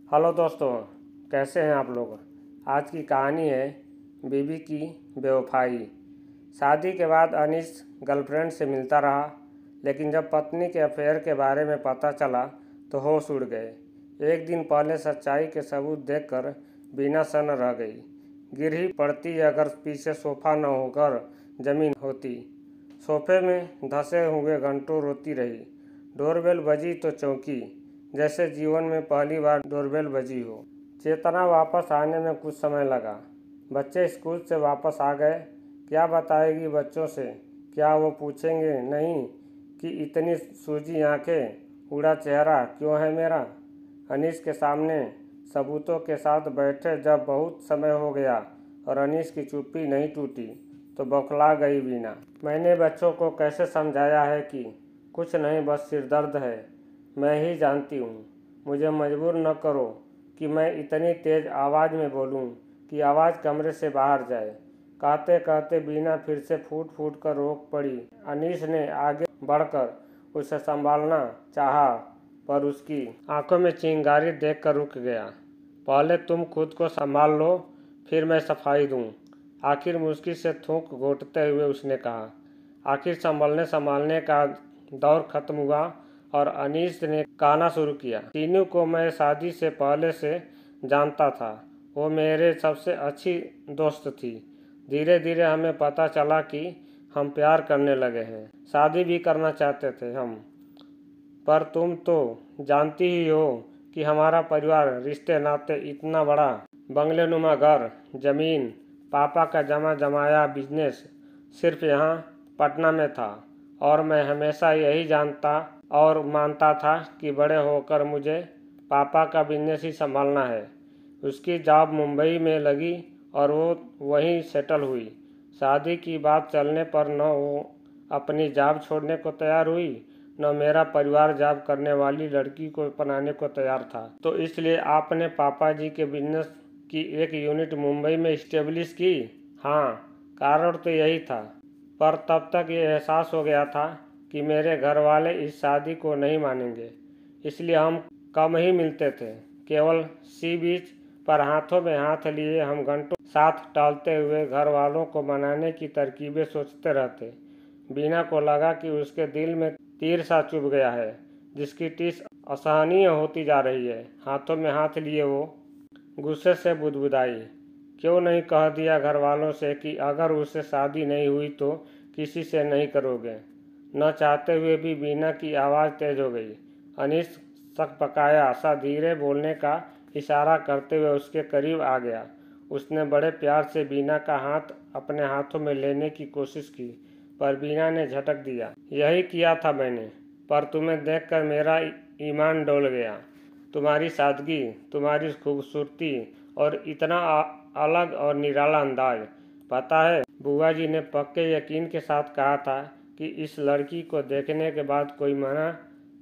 Hello दोस्तों, कैसे हैं आप लोग। आज की कहानी है बीवी की बेवफाई। शादी के बाद अनीस गर्लफ्रेंड से मिलता रहा, लेकिन जब पत्नी के अफेयर के बारे में पता चला तो होश उड़ गए। एक दिन पहले सच्चाई के सबूत देखकर बीना सन्न रह गई। गिर ही पड़ती अगर पीछे सोफा न होकर ज़मीन होती। सोफे में धंसे हुए घंटों रोती रही। डोरबेल बजी तो चौंकी, जैसे जीवन में पहली बार डोरबेल बजी हो। चेतना वापस आने में कुछ समय लगा। बच्चे स्कूल से वापस आ गए। क्या बताएगी बच्चों से? क्या वो पूछेंगे नहीं कि इतनी सूजी आंखें, उड़ा चेहरा क्यों है मेरा? अनीस के सामने सबूतों के साथ बैठे जब बहुत समय हो गया और अनीस की चुप्पी नहीं टूटी तो बौखला गई बीना। मैंने बच्चों को कैसे समझाया है कि कुछ नहीं, बस सिरदर्द है। मैं ही जानती हूँ। मुझे मजबूर न करो कि मैं इतनी तेज़ आवाज़ में बोलूँ कि आवाज़ कमरे से बाहर जाए। कहते कहते बीना फिर से फूट फूट कर रोक पड़ी। अनीस ने आगे बढ़कर उसे संभालना चाहा, पर उसकी आंखों में चिंगारी देखकर रुक गया। पहले तुम खुद को संभाल लो, फिर मैं सफाई दूँ। आखिर मुश्किल से थूक घोंटते हुए उसने कहा। आखिर संभालने का दौर खत्म हुआ और अनीस ने कहना शुरू किया। तीनू को मैं शादी से पहले से जानता था। वो मेरे सबसे अच्छी दोस्त थी। धीरे धीरे हमें पता चला कि हम प्यार करने लगे हैं। शादी भी करना चाहते थे हम। पर तुम तो जानती ही हो कि हमारा परिवार, रिश्ते नाते, इतना बड़ा बंगलेनुमा घर, ज़मीन, पापा का जमा जमाया बिजनेस सिर्फ यहाँ पटना में था। और मैं हमेशा यही जानता और मानता था कि बड़े होकर मुझे पापा का बिजनेस ही संभालना है। उसकी जॉब मुंबई में लगी और वो वहीं सेटल हुई। शादी की बात चलने पर न वो अपनी जॉब छोड़ने को तैयार हुई, न मेरा परिवार जॉब करने वाली लड़की को अपनाने को तैयार था। तो इसलिए आपने पापा जी के बिजनेस की एक यूनिट मुंबई में इस्टेब्लिश की। हाँ, कारण तो यही था। पर तब तक ये एहसास हो गया था कि मेरे घर वाले इस शादी को नहीं मानेंगे। इसलिए हम कम ही मिलते थे। केवल सी बीच पर हाथों में हाथ लिए हम घंटों साथ टहलते हुए घर वालों को मनाने की तरकीबें सोचते रहते। बीना को लगा कि उसके दिल में तीर सा चुभ गया है, जिसकी टीस असहनीय होती जा रही है। हाथों में हाथ लिए वो गुस्से से बुदबुदाई। क्यों नहीं कह दिया घर वालों से कि अगर उससे शादी नहीं हुई तो किसी से नहीं करोगे? न चाहते हुए भी बीना की आवाज़ तेज हो गई। अनीस सकपकाया सा धीरे बोलने का इशारा करते हुए उसके करीब आ गया। उसने बड़े प्यार से बीना का हाथ अपने हाथों में लेने की कोशिश की, पर बीना ने झटक दिया। यही किया था मैंने, पर तुम्हें देखकर मेरा ईमान डोल गया। तुम्हारी सादगी, तुम्हारी खूबसूरती और इतना अलग और निराला अंदाज। पता है, बुआ जी ने पक्के यकीन के साथ कहा था कि इस लड़की को देखने के बाद कोई मना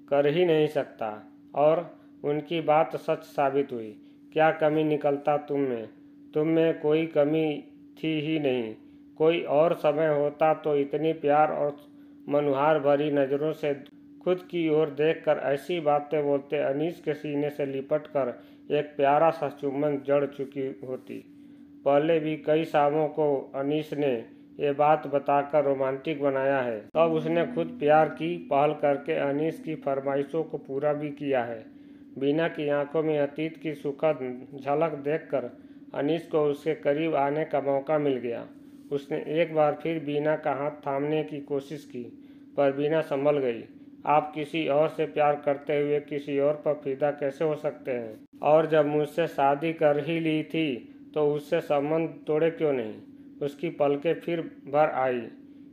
कर ही नहीं सकता, और उनकी बात सच साबित हुई। क्या कमी निकलता तुम में कोई कमी थी ही नहीं। कोई और समय होता तो इतनी प्यार और मनुहार भरी नज़रों से खुद की ओर देखकर ऐसी बातें बोलते अनीस के सीने से लिपट कर एक प्यारा सा चुम्बन जड़ चुकी होती। पहले भी कई शामों को अनीस ने ये बात बताकर रोमांटिक बनाया है। तब उसने खुद प्यार की पहल करके अनीस की फरमाइशों को पूरा भी किया है। बीना की आंखों में अतीत की सुखद झलक देखकर अनीस को उसके करीब आने का मौका मिल गया। उसने एक बार फिर बीना का हाथ थामने की कोशिश की, पर बीना संभल गई। आप किसी और से प्यार करते हुए किसी और पर फिदा कैसे हो सकते हैं? और जब मुझसे शादी कर ही ली थी तो उससे संबंध तोड़े क्यों नहीं? उसकी पलकें फिर भर आई।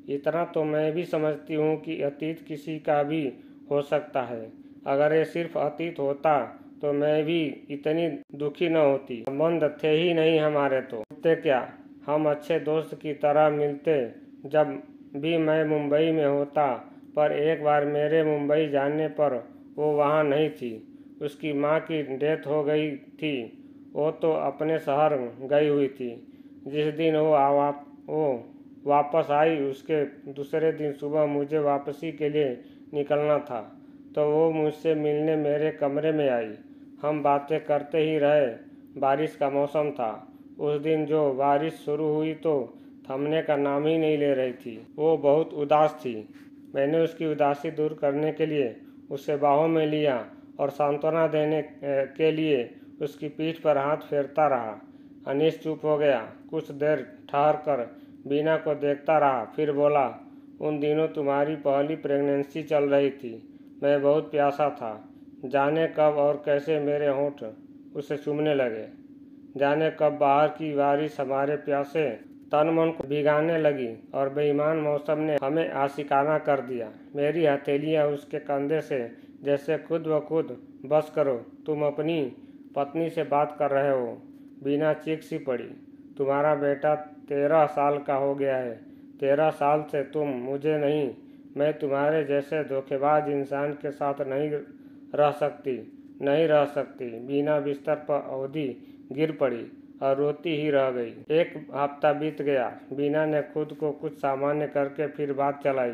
इतना तो मैं भी समझती हूँ कि अतीत किसी का भी हो सकता है। अगर ये सिर्फ अतीत होता तो मैं भी इतनी दुखी न होती। संबंध थे ही नहीं हमारे तो होते क्या? हम अच्छे दोस्त की तरह मिलते जब भी मैं मुंबई में होता। पर एक बार मेरे मुंबई जाने पर वो वहाँ नहीं थी। उसकी माँ की डेथ हो गई थी। वो तो अपने शहर गई हुई थी। जिस दिन वो वापस आई उसके दूसरे दिन सुबह मुझे वापसी के लिए निकलना था, तो वो मुझसे मिलने मेरे कमरे में आई। हम बातें करते ही रहे। बारिश का मौसम था। उस दिन जो बारिश शुरू हुई तो थमने का नाम ही नहीं ले रही थी। वो बहुत उदास थी। मैंने उसकी उदासी दूर करने के लिए उसे बाहों में लिया और सांत्वना देने के लिए उसकी पीठ पर हाथ फेरता रहा। अनीस चुप हो गया। कुछ देर ठहर कर बीना को देखता रहा, फिर बोला, उन दिनों तुम्हारी पहली प्रेगनेंसी चल रही थी। मैं बहुत प्यासा था। जाने कब और कैसे मेरे होंठ उसे चूमने लगे। जाने कब बाहर की बारिश हमारे प्यासे तन मन को भिगाने लगी और बेईमान मौसम ने हमें आशिकाना कर दिया। मेरी हथेलियां उसके कंधे से जैसे खुद ब खुद, बस करो, तुम अपनी पत्नी से बात कर रहे हो। बीना चीख सी पड़ी। तुम्हारा बेटा 13 साल का हो गया है। 13 साल से तुम मुझे नहीं, मैं तुम्हारे जैसे धोखेबाज इंसान के साथ नहीं रह सकती। बीना बिस्तर पर अवधि गिर पड़ी और रोती ही रह गई। एक हफ्ता बीत गया। बीना ने खुद को कुछ सामान्य करके फिर बात चलाई।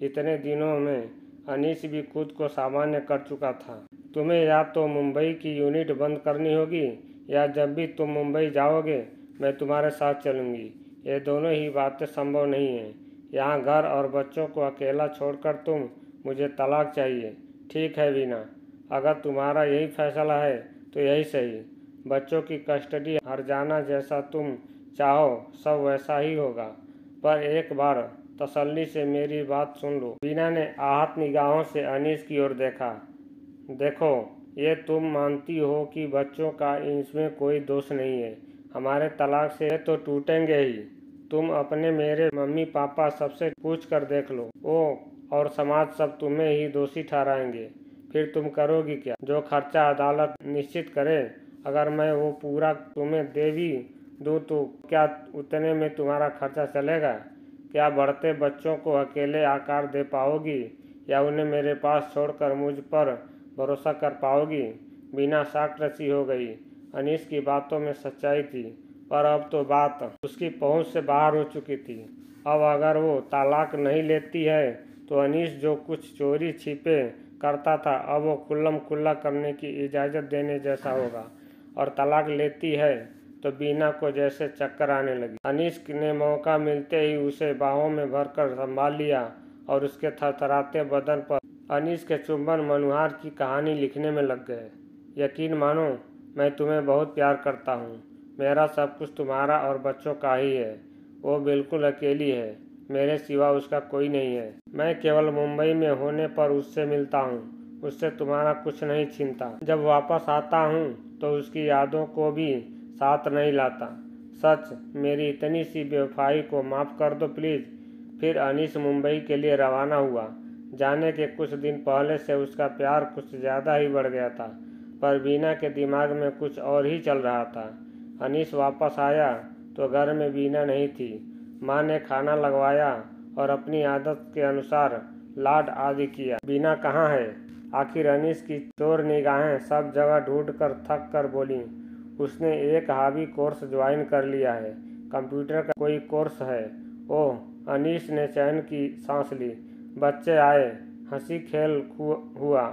इतने दिनों में अनीस भी खुद को सामान्य कर चुका था। तुम्हें या तो मुंबई की यूनिट बंद करनी होगी, या जब भी तुम मुंबई जाओगे मैं तुम्हारे साथ चलूँगी। ये दोनों ही बातें संभव नहीं हैं। यहाँ घर और बच्चों को अकेला छोड़कर तुम मुझे तलाक चाहिए। ठीक है बीना, अगर तुम्हारा यही फैसला है तो यही सही। बच्चों की कस्टडी हर्जाना जैसा तुम चाहो सब वैसा ही होगा, पर एक बार तसल्ली से मेरी बात सुन लो। बीना ने आहत निगाहों से अनीस की ओर देखा। देखो, ये तुम मानती हो कि बच्चों का इसमें कोई दोष नहीं है। हमारे तलाक से तो टूटेंगे ही। तुम अपने मेरे मम्मी पापा सबसे पूछ कर देख लो। वो और समाज सब तुम्हें ही दोषी ठहराएंगे। फिर तुम करोगी क्या? जो खर्चा अदालत निश्चित करे, अगर मैं वो पूरा तुम्हें दे भी दूँ तो क्या उतने में तुम्हारा खर्चा चलेगा? क्या बढ़ते बच्चों को अकेले आकार दे पाओगी, या उन्हें मेरे पास छोड़कर मुझ पर भरोसा कर पाओगी? बीना साक्ष्य सी हो गई। अनीस की बातों में सच्चाई थी, पर अब तो बात उसकी पहुंच से बाहर हो चुकी थी। अब अगर वो तलाक नहीं लेती है तो अनीस जो कुछ चोरी छिपे करता था अब वो खुल्लम खुल्ला करने की इजाज़त देने जैसा होगा। और तलाक लेती है तो बीना को जैसे चक्कर आने लगी। अनीस ने मौका मिलते ही उसे बाहों में भरकर संभाल लिया और उसके थरथराते बदन पर अनीस के चुंबन मनुहार की कहानी लिखने में लग गए। यकीन मानो, मैं तुम्हें बहुत प्यार करता हूँ। मेरा सब कुछ तुम्हारा और बच्चों का ही है। वो बिल्कुल अकेली है। मेरे सिवा उसका कोई नहीं है। मैं केवल मुंबई में होने पर उससे मिलता हूँ। उससे तुम्हारा कुछ नहीं छीनता। जब वापस आता हूँ तो उसकी यादों को भी साथ नहीं लाता। सच, मेरी इतनी सी बेवफाई को माफ़ कर दो प्लीज़। फिर अनीस मुंबई के लिए रवाना हुआ। जाने के कुछ दिन पहले से उसका प्यार कुछ ज़्यादा ही बढ़ गया था, पर बीना के दिमाग में कुछ और ही चल रहा था। अनीस वापस आया तो घर में बीना नहीं थी। माँ ने खाना लगवाया और अपनी आदत के अनुसार लाड आदि किया। बीना कहाँ है? आखिर अनीस की चोर निगाहें सब जगह ढूंढकर थक कर बोली, उसने एक हावी कोर्स ज्वाइन कर लिया है। कंप्यूटर का कोई कोर्स है। ओह, अनीस ने चैन की सांस ली। बच्चे आए, हंसी खेल हुआ।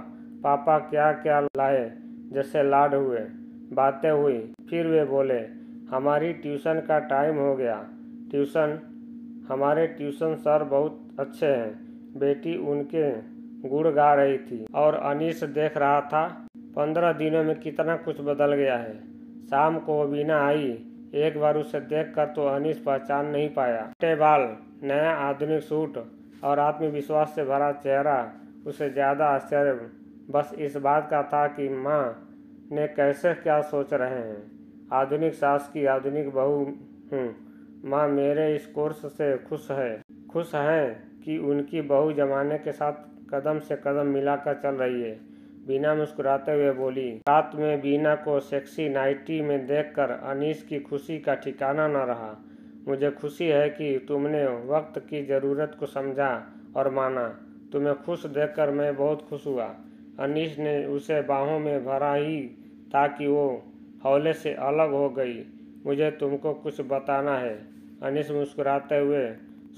पापा क्या क्या लाए, जैसे लाड हुए। बातें हुई। फिर वे बोले, हमारी ट्यूशन का टाइम हो गया। ट्यूशन? हमारे ट्यूशन सर बहुत अच्छे हैं। बेटी उनके गुण गा रही थी और अनीस देख रहा था 15 दिनों में कितना कुछ बदल गया है। शाम को बीना आई। एक बार उसे देखकर तो अनीस पहचान नहीं पाया। छोटे बाल, नया आधुनिक सूट और आत्मविश्वास से भरा चेहरा। उसे ज़्यादा आश्चर्य बस इस बात का था कि माँ ने कैसे क्या सोच रहे हैं। आधुनिक सास की आधुनिक बहू हूँ। माँ मेरे इस कोर्स से खुश हैं कि उनकी बहू जमाने के साथ कदम से कदम मिलाकर चल रही है। बीना मुस्कुराते हुए बोली। रात में बीना को सेक्सी नाइटी में देखकर अनीस की खुशी का ठिकाना न रहा। मुझे खुशी है कि तुमने वक्त की ज़रूरत को समझा और माना। तुम्हें खुश देखकर मैं बहुत खुश हुआ। अनीस ने उसे बाहों में भरा ही था कि वो हौले से अलग हो गई। मुझे तुमको कुछ बताना है। अनीस मुस्कुराते हुए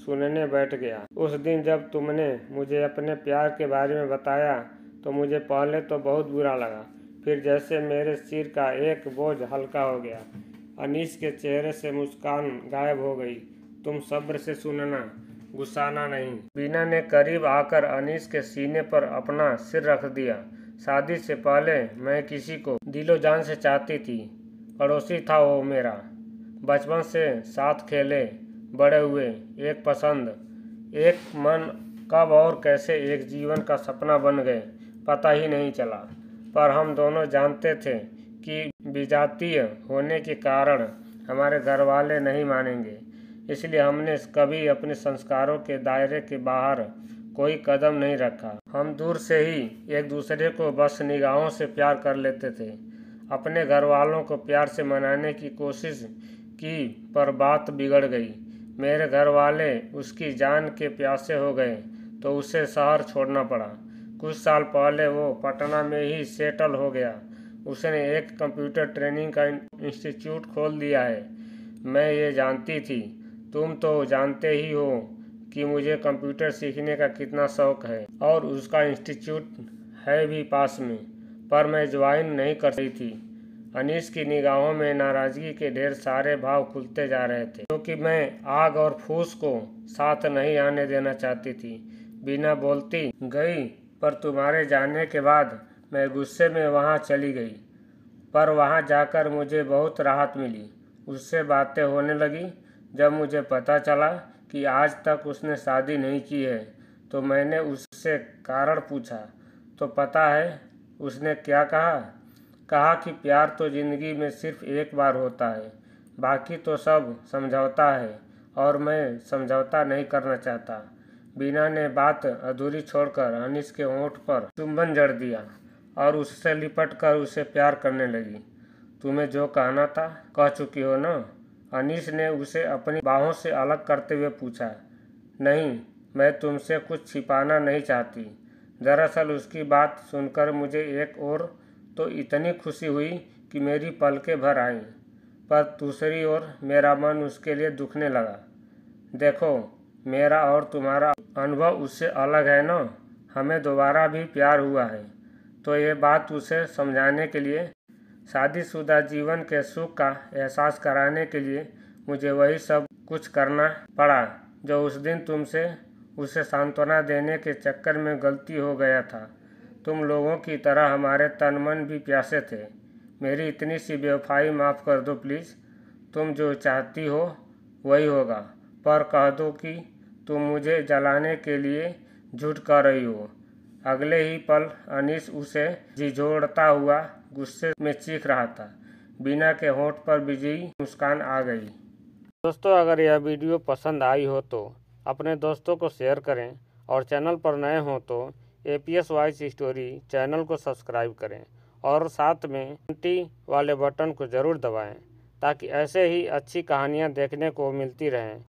सुनने बैठ गया। उस दिन जब तुमने मुझे अपने प्यार के बारे में बताया तो मुझे पहले तो बहुत बुरा लगा। फिर जैसे मेरे सिर का एक बोझ हल्का हो गया। अनीस के चेहरे से मुस्कान गायब हो गई। तुम सब्र से सुनना, गुस्साना नहीं। बीना ने करीब आकर अनीस के सीने पर अपना सिर रख दिया। शादी से पहले मैं किसी को दिलो जान से चाहती थी। पड़ोसी था वो मेरा। बचपन से साथ खेले बड़े हुए, एक पसंद, एक मन, कब और कैसे एक जीवन का सपना बन गए पता ही नहीं चला। पर हम दोनों जानते थे कि विजातीय होने के कारण हमारे घर वाले नहीं मानेंगे, इसलिए हमने कभी अपने संस्कारों के दायरे के बाहर कोई कदम नहीं रखा। हम दूर से ही एक दूसरे को बस निगाहों से प्यार कर लेते थे। अपने घर वालों को प्यार से मनाने की कोशिश की पर बात बिगड़ गई। मेरे घर वाले उसकी जान के प्यासे हो गए तो उसे शहर छोड़ना पड़ा। कुछ साल पहले वो पटना में ही सेटल हो गया। उसने एक कंप्यूटर ट्रेनिंग का इंस्टीट्यूट खोल दिया है। मैं ये जानती थी, तुम तो जानते ही हो कि मुझे कंप्यूटर सीखने का कितना शौक है, और उसका इंस्टीट्यूट है भी पास में, पर मैं ज्वाइन नहीं कर रही थी। अनीस की निगाहों में नाराज़गी के ढेर सारे भाव खुलते जा रहे थे, क्योंकि मैं आग और फूस को साथ नहीं आने देना चाहती थी। बिना बोलती गई, पर तुम्हारे जाने के बाद मैं गुस्से में वहाँ चली गई। पर वहाँ जाकर मुझे बहुत राहत मिली। उससे बातें होने लगी। जब मुझे पता चला कि आज तक उसने शादी नहीं की है तो मैंने उससे कारण पूछा। तो पता है उसने क्या कहा? कहा कि प्यार तो ज़िंदगी में सिर्फ एक बार होता है, बाकी तो सब समझौता है, और मैं समझौता नहीं करना चाहता। बीना ने बात अधूरी छोड़कर अनीस के होंठ पर चुंबन जड़ दिया और उससे लिपट कर उसे प्यार करने लगी। तुम्हें जो कहना था कह चुकी हो ना? अनीस ने उसे अपनी बाहों से अलग करते हुए पूछा। नहीं, मैं तुमसे कुछ छिपाना नहीं चाहती। दरअसल उसकी बात सुनकर मुझे एक और तो इतनी खुशी हुई कि मेरी पलकें भर आईं, पर दूसरी ओर मेरा मन उसके लिए दुखने लगा। देखो, मेरा और तुम्हारा अनुभव उससे अलग है ना। हमें दोबारा भी प्यार हुआ है। तो ये बात उसे समझाने के लिए, शादीशुदा जीवन के सुख का एहसास कराने के लिए मुझे वही सब कुछ करना पड़ा जो उस दिन तुमसे उसे सांत्वना देने के चक्कर में गलती हो गया था। तुम लोगों की तरह हमारे तन मन भी प्यासे थे। मेरी इतनी सी बेवफाई माफ़ कर दो प्लीज़। तुम जो चाहती हो वही होगा, पर कह दो कि तुम मुझे जलाने के लिए झूठ कह रही हो। अगले ही पल अनीस उसे झिझोड़ता हुआ गुस्से में चीख रहा था। बीना के होंठ पर विजयी मुस्कान आ गई। दोस्तों, अगर यह वीडियो पसंद आई हो तो अपने दोस्तों को शेयर करें, और चैनल पर नए हों तो APS वॉइस स्टोरी चैनल को सब्सक्राइब करें, और साथ में घंटी वाले बटन को ज़रूर दबाएं ताकि ऐसे ही अच्छी कहानियाँ देखने को मिलती रहें।